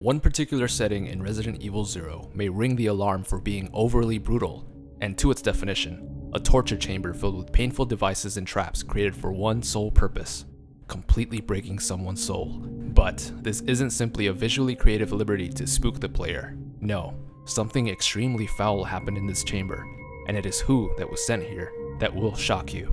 One particular setting in Resident Evil 0 may ring the alarm for being overly brutal, and to its definition, a torture chamber filled with painful devices and traps created for one sole purpose: completely breaking someone's soul. But this isn't simply a visually creative liberty to spook the player. No, something extremely foul happened in this chamber, and it is who that was sent here that will shock you.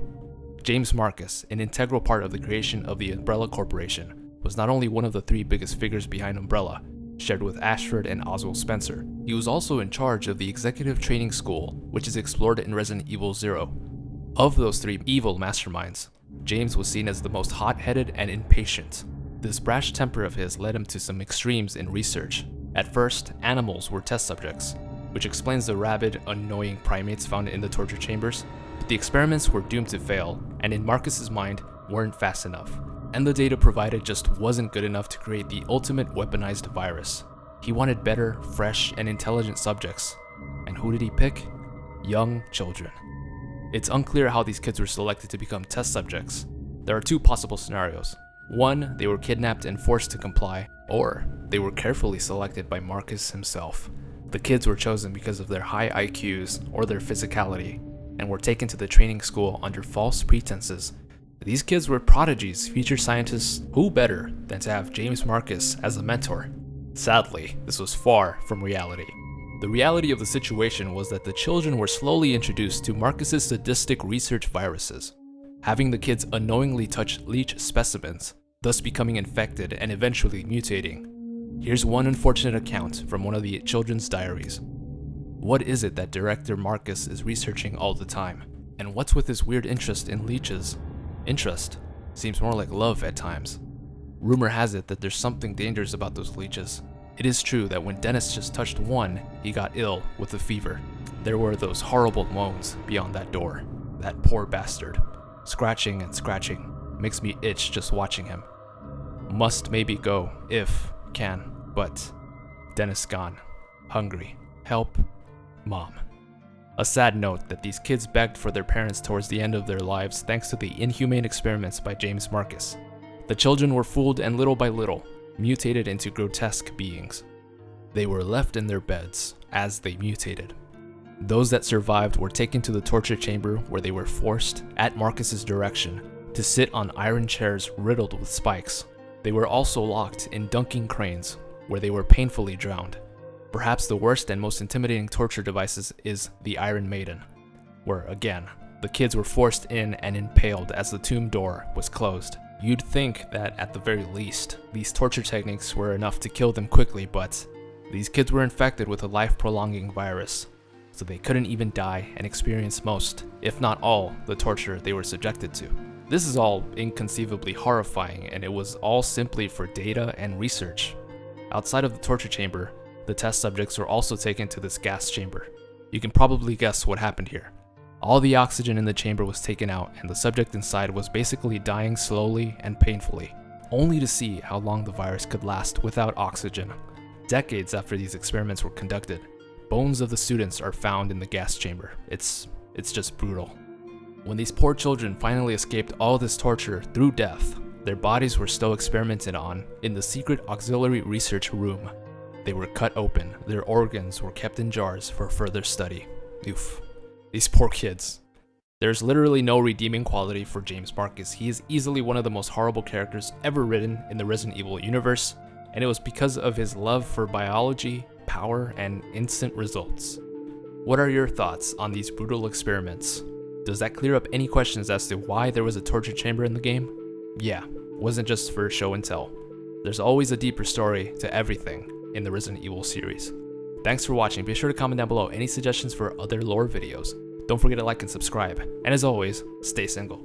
James Marcus, an integral part of the creation of the Umbrella Corporation, was not only one of the three biggest figures behind Umbrella, shared with Ashford and Oswald Spencer. He was also in charge of the Executive Training School, which is explored in Resident Evil 0. Of those three evil masterminds, James was seen as the most hot-headed and impatient. This brash temper of his led him to some extremes in research. At first, animals were test subjects, which explains the rabid, annoying primates found in the torture chambers. But the experiments were doomed to fail, and in Marcus's mind, weren't fast enough. And the data provided just wasn't good enough to create the ultimate weaponized virus. He wanted better, fresh, and intelligent subjects. And who did he pick? Young children. It's unclear how these kids were selected to become test subjects. There are two possible scenarios. One, they were kidnapped and forced to comply, or they were carefully selected by Marcus himself. The kids were chosen because of their high IQs or their physicality, and were taken to the training school under false pretenses. These kids were prodigies, future scientists. Who better than to have James Marcus as a mentor? Sadly, this was far from reality. The reality of the situation was that the children were slowly introduced to Marcus's sadistic research viruses, having the kids unknowingly touch leech specimens, thus becoming infected and eventually mutating. Here's one unfortunate account from one of the children's diaries. What is it that Director Marcus is researching all the time? And what's with his weird interest in leeches? Interest seems more like love at times. Rumor has it that there's something dangerous about those leeches. It is true that when Dennis just touched one, he got ill with a fever. There were those horrible moans beyond that door. That poor bastard. Scratching and scratching. Makes me itch just watching him. Must maybe go, if can, but Dennis gone. Hungry. Help. Mom. A sad note that these kids begged for their parents towards the end of their lives thanks to the inhumane experiments by James Marcus. The children were fooled and little by little, mutated into grotesque beings. They were left in their beds as they mutated. Those that survived were taken to the torture chamber where they were forced, at Marcus's direction, to sit on iron chairs riddled with spikes. They were also locked in dunking cranes where they were painfully drowned. Perhaps the worst and most intimidating torture devices is the Iron Maiden, where again, the kids were forced in and impaled as the tomb door was closed. You'd think that at the very least, these torture techniques were enough to kill them quickly, but these kids were infected with a life-prolonging virus, so they couldn't even die and experience most, if not all, the torture they were subjected to. This is all inconceivably horrifying, and it was all simply for data and research. Outside of the torture chamber, the test subjects were also taken to this gas chamber. You can probably guess what happened here. All the oxygen in the chamber was taken out, and the subject inside was basically dying slowly and painfully, only to see how long the virus could last without oxygen. Decades after these experiments were conducted, bones of the students are found in the gas chamber. It's just brutal. When these poor children finally escaped all this torture through death, their bodies were still experimented on in the secret auxiliary research room. They were cut open, their organs were kept in jars for further study. Oof. These poor kids. There's literally no redeeming quality for James Marcus. He is easily one of the most horrible characters ever written in the Resident Evil universe, and it was because of his love for biology, power, and instant results. What are your thoughts on these brutal experiments? Does that clear up any questions as to why there was a torture chamber in the game? Yeah, wasn't just for show and tell. There's always a deeper story to everything in the Resident Evil series. Thanks for watching. Be sure to comment down below any suggestions for other lore videos. Don't forget to like and subscribe. And as always, stay single.